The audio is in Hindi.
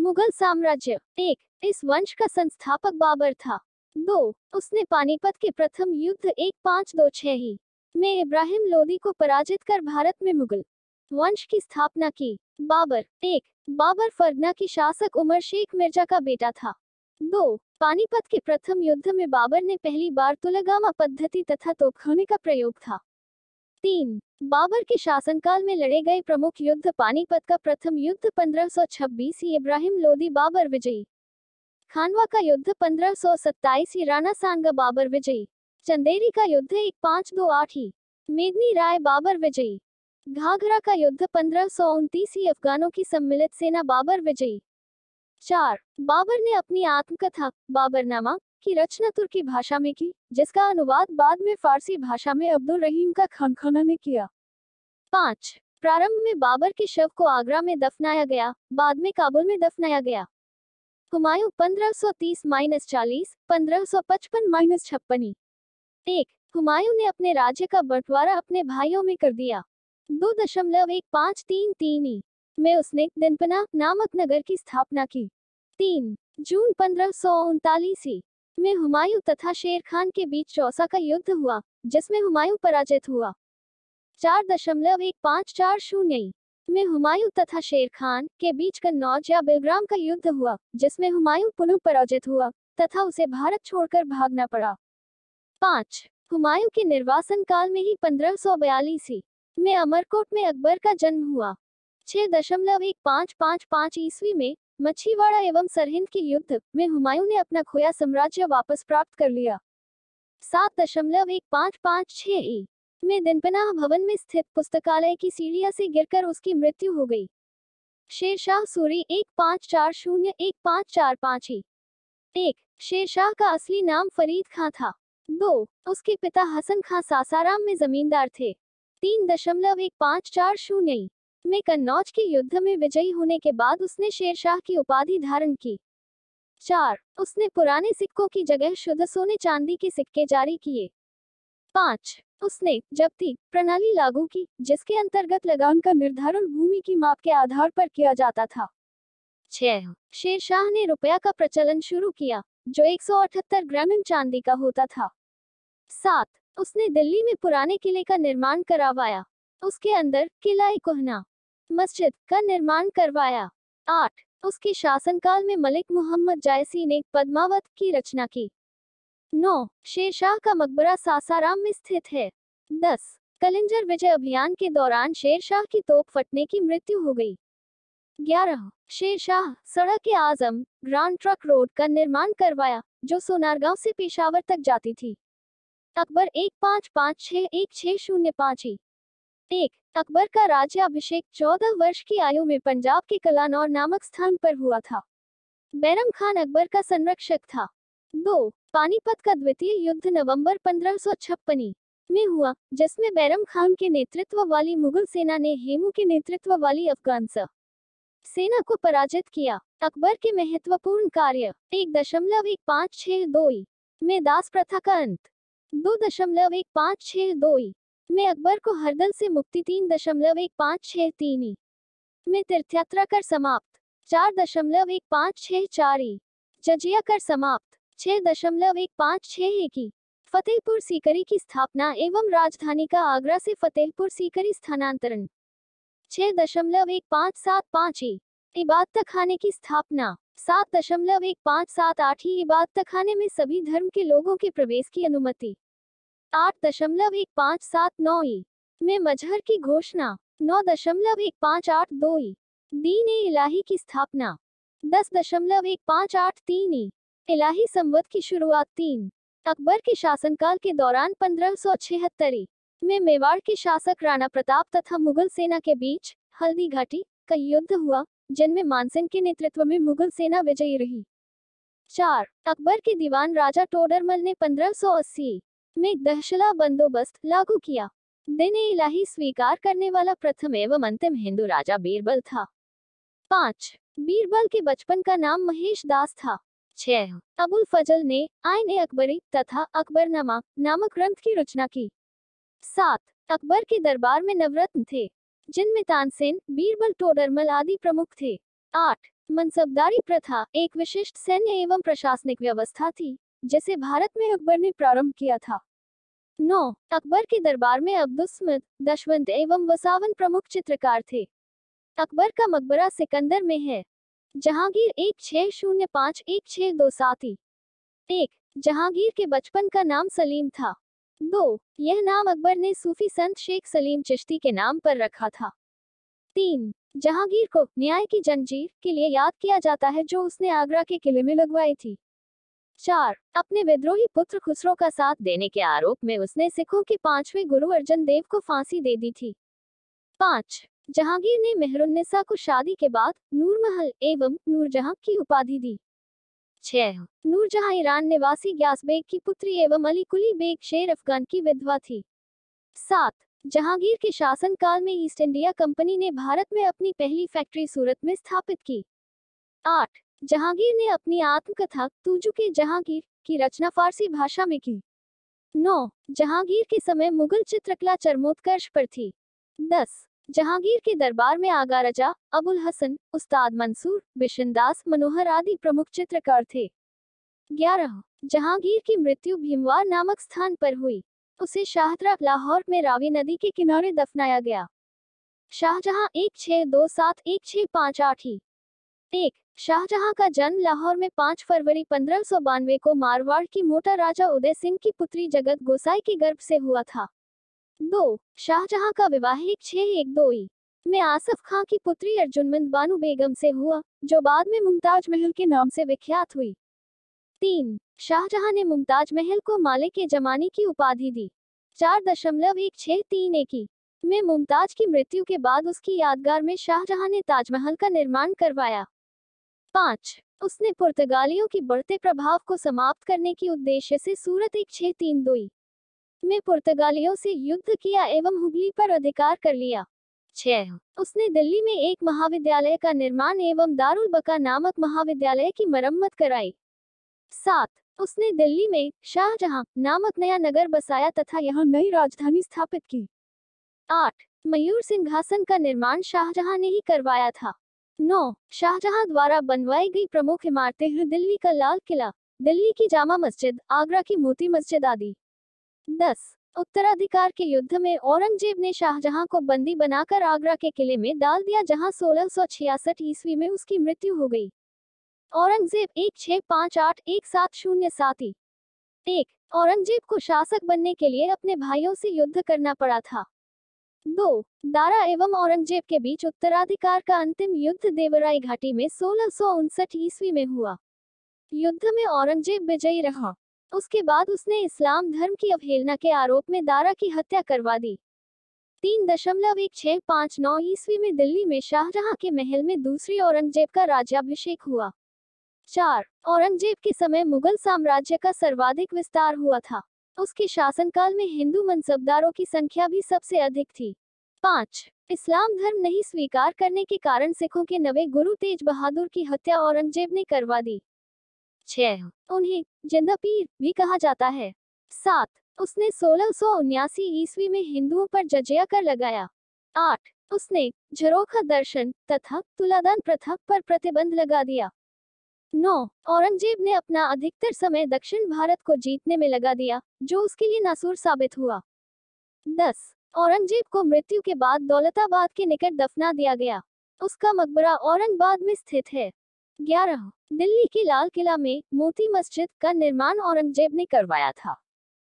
मुगल साम्राज्य। 1. इस वंश का संस्थापक बाबर था। 2. उसने पानीपत के प्रथम युद्ध 1526 में इब्राहिम लोदी को पराजित कर भारत में मुगल वंश की स्थापना की। बाबर। 1. बाबर फरगना की शासक उमर शेख मिर्जा का बेटा था। 2. पानीपत के प्रथम युद्ध में बाबर ने पहली बार तुलगामा पद्धति तथा तोपखाने का प्रयोग था। 3. बाबर के शासनकाल में लड़े गए प्रमुख युद्ध पानीपत का प्रथम युद्ध 1526 इब्राहिम लोदी बाबर विजयी, खानवा का युद्ध 1527 राणा सांगा बाबर विजयी, चंदेरी का युद्ध 1528 मेदनी राय बाबर विजयी, घाघरा का युद्ध 1529 अफगानों की सम्मिलित सेना बाबर विजयी। 4. बाबर ने अपनी आत्मकथा बाबरनामा की रचना तुर्की भाषा में की, जिसका अनुवाद बाद में फारसी भाषा में अब्दुल रहीम का खानखाना ने किया। 5. प्रारंभ में बाबर के शव को आगरा में दफनाया गया, बाद में काबुल में दफनाया गया। हुमायूं 1530-40 1555-56। 1. हुमायूं ने अपने राज्य का बंटवारा अपने भाइयों में कर दिया। 2.1533 में उसने दिनपना नामक नगर की स्थापना की। 3. जून 1539 में हुमायूं तथा शेर खान के बीच चौसा का युद्ध हुआ, जिसमें हुमायूं पराजित हुआ। 4.1540 में हुमायूं तथा शेर खान के बीच कन्नौज या बेलग्राम का युद्ध हुआ, जिसमें हुमायूं पुनः पराजित हुआ तथा उसे भारत छोड़कर भागना पड़ा। 5. हुमायूं के निर्वासन काल में ही 1542 में अमरकोट में अकबर का जन्म हुआ। 6.1555 ईस्वी में मछीवाड़ा एवं सरहिंद के युद्ध में हुमायूं ने अपना खोया साम्राज्य वापस प्राप्त कर लिया। 7.1556 में दिनपनाह भवन में स्थित पुस्तकालय की सीढ़ियां से गिरकर उसकी मृत्यु हो गई। शेरशाह सूरी 1540-1545। 1. शेरशाह का असली नाम फरीद खां था। 2. उसके पिता हसन खां सासाराम में जमींदार थे। 3.1540 में कन्नौज के युद्ध में विजयी होने के बाद उसने शेरशाह की उपाधि धारण की। 4. उसने पुराने सिक्कों की जगह शुद्ध सोने चांदी के सिक्के जारी किए। 5. उसने जब्ती प्रणाली लागू की, जिसके अंतर्गत लगान का निर्धारण भूमि की माप के आधार पर किया जाता था। 6. शेरशाह ने रुपया का प्रचलन शुरू किया, जो 178 ग्राम चांदी का होता था। 7. उसने दिल्ली में पुराने किले का निर्माण करवाया, उसके अंदर किला कोहना मस्जिद का निर्माण करवाया। 8. उसके शासनकाल में मलिक मोहम्मद जायसी ने पद्मावत की रचना की। 9. शेरशाह का मकबरा सासाराम में स्थित है। 10. कलिंजर विजय अभियान के दौरान शेरशाह की तोप फटने की मृत्यु हो गई। 11. शेरशाह सड़क आजम ग्रांड ट्रक रोड का निर्माण करवाया, जो सोनारगांव से पेशावर तक जाती थी। अकबर 1556-1605। 1. अकबर का राज्याभिषेक 14 वर्ष की आयु में पंजाब के कलानौर नामक स्थान पर हुआ था। बैरम खान अकबर का संरक्षक था। 2. पानीपत का द्वितीय युद्ध नवंबर 1556 में हुआ, जिसमें बैरम खान के नेतृत्व वाली मुगल सेना ने हेमू के नेतृत्व वाली अफगान सेना को पराजित किया। अकबर के महत्वपूर्ण कार्य 1.1562 में दास प्रथा का अंत। 2.1562 में अकबर को हरदल से मुक्ति। 3.1563 में तीर्थयात्रा कर समाप्त। 4.1564 जजिया कर समाप्त। 6.1561 फतेहपुर सीकरी की स्थापना एवं राजधानी का आगरा से फतेहपुर सीकरी स्थानांतरण। 6.1575 इबादत खाने की स्थापना। 7.1578 इबादत खाने में सभी धर्म के लोगों के प्रवेश की अनुमति। 8.1579 में मजहर की घोषणा। 9.1582 दीन ए इलाही की स्थापना। 10.1583 इलाही संवत की शुरुआत। 3. अकबर के शासनकाल के दौरान 1576 में मेवाड़ के शासक राणा प्रताप तथा मुगल सेना के बीच हल्दी घाटी का युद्ध हुआ, जिनमें मानसिंह के नेतृत्व में मुगल सेना विजयी रही। 4. अकबर के दीवान राजा टोडरमल ने 1580 में दहशला बंदोबस्त लागू किया। दिन ए इलाही स्वीकार करने वाला प्रथम एवं अंतिम हिंदू राजा बीरबल था। 5. बीरबल के बचपन का नाम महेश दास था। 6. अबुल फजल ने आईन अकबरी तथा अकबरनामा नामक ग्रंथ की रचना की। 7. अकबर के दरबार में नवरत्न थे, जिनमें तानसेन, बीरबल, टोडरमल आदि प्रमुख थे। 8. मनसबदारी प्रथा एक विशिष्ट सैन्य एवं प्रशासनिक व्यवस्था थी जिसे भारत में अकबर ने प्रारंभ किया था। 9 अकबर के दरबार में अब्दुस्मद, दशवंत एवं वसावन प्रमुख चित्रकार थे। अकबर का मकबरा सिकंदर में है। जहांगीर 1605-1627। 1 जहांगीर के बचपन का नाम सलीम था। 2 यह नाम अकबर ने सूफी संत शेख सलीम चिश्ती के नाम पर रखा था। 3 जहांगीर को न्याय की जंजीर के लिए याद किया जाता है जो उसने आगरा के किले में लगवाई थी। 4 अपने विद्रोही पुत्र खुसरो का साथ देने के आरोप में उसने सिखों के 5वें गुरु अर्जन देव को फांसी दे दी थी। 5 जहांगीर ने मेहरुन्निसा को शादी के बाद नूरमहल एवं नूरजहां की उपाधि दी। 6 नूरजहां ईरान निवासी ग्यास बेग की पुत्री एवं अली कुली बेग शेर अफगान की विधवा थी। 7 जहांगीर के शासनकाल में ईस्ट इंडिया कंपनी ने भारत में अपनी पहली फैक्ट्री सूरत में स्थापित की। 8 जहांगीर ने अपनी आत्मकथा तुजुके जहांगीर की रचना फारसी भाषा में की। 9 जहांगीर के समय मुगल चित्रकला चरमोत्कर्ष पर थी। 10 जहांगीर के दरबार में आगा रजा, अबुल हसन, उस्ताद मंसूर, बिशनदास मनोहर आदि प्रमुख चित्रकार थे। 11 जहांगीर की मृत्यु भीमवार नामक स्थान पर हुई। उसे शाहदरा लाहौर में रावी नदी के किनारे दफनाया गया। शाहजहां 1627-1658। 1 शाहजहां का जन्म लाहौर में 5 फरवरी 1592 को मारवाड़ की मोटा राजा उदय सिंह की पुत्री जगत गोसाई के गर्भ से हुआ था। 2 शाहजहां का विवाह 1612 में आसफ खां की पुत्री अर्जुनमंद बानु बेगम से हुआ, जो बाद में मुमताज महल के नाम से विख्यात हुई। 3 शाहजहां ने मुमताज महल को मालिक ए जमानी की उपाधि दी। 4.1631 में मुमताज की मृत्यु के बाद उसकी यादगार में शाहजहां ने ताजमहल का निर्माण करवाया। 5 उसने पुर्तगालियों की बढ़ते प्रभाव को समाप्त करने की उद्देश्य से सूरत 1632 में पुर्तगालियों से युद्ध किया एवं हुगली पर अधिकार कर लिया। 6 उसने दिल्ली में एक महाविद्यालय का निर्माण एवं दारुल बका नामक महाविद्यालय की मरम्मत कराई। 7 उसने दिल्ली में शाहजहां नामक नया नगर बसाया तथा यहां नई राजधानी स्थापित की। 8 मयूर सिंहासन का निर्माण शाहजहां ने ही करवाया था। 9 शाहजहां द्वारा बनवाई गई प्रमुख इमारतें हैं दिल्ली का लाल किला, दिल्ली की जामा मस्जिद, आगरा की मोती मस्जिद आदि। 10 उत्तराधिकार के युद्ध में औरंगजेब ने शाहजहां को बंदी बनाकर आगरा के किले में डाल दिया, जहां 1666 ईस्वी में उसकी मृत्यु हो गई। औरंगजेब 1658-1707। 1 औरंगजेब को शासक बनने के लिए अपने भाइयों से युद्ध करना पड़ा था। 2 दारा एवं औरंगजेब के बीच उत्तराधिकार का अंतिम युद्ध देवराई घाटी में 1659 ईस्वी में हुआ। युद्ध में औरंगजेब विजयी रहा। उसके बाद उसने इस्लाम धर्म की अवहेलना के आरोप में दारा की हत्या करवा दी। 3.1659 ईस्वी में दिल्ली में शाहजहां के महल में दूसरी औरंगजेब का राज्याभिषेक हुआ। 4 औरंगजेब के समय मुगल साम्राज्य का सर्वाधिक विस्तार हुआ था। उसके शासनकाल में हिंदू मनसबदारों की संख्या भी सबसे अधिक थी। 5 इस्लाम धर्म नहीं स्वीकार करने के कारण सिखों के नवे गुरु तेज बहादुर की हत्या औरंगजेब ने करवा दी। 6 उन्हें जिंदा पीर भी कहा जाता है। 7 उसने 1679 ईस्वी में हिंदुओं पर जजिया कर लगाया। 8 उसने झरोखा दर्शन तथा तुलादान प्रथा पर प्रतिबंध लगा दिया। 9 औरंगजेब ने अपना अधिकतर समय दक्षिण भारत को जीतने में लगा दिया, जो उसके लिए नासूर साबित हुआ। 10 औरंगजेब को मृत्यु के बाद दौलताबाद के निकट दफना दिया गया। उसका मकबरा औरंगाबाद में स्थित है। 11 दिल्ली के लाल किला में मोती मस्जिद का निर्माण औरंगजेब ने करवाया था।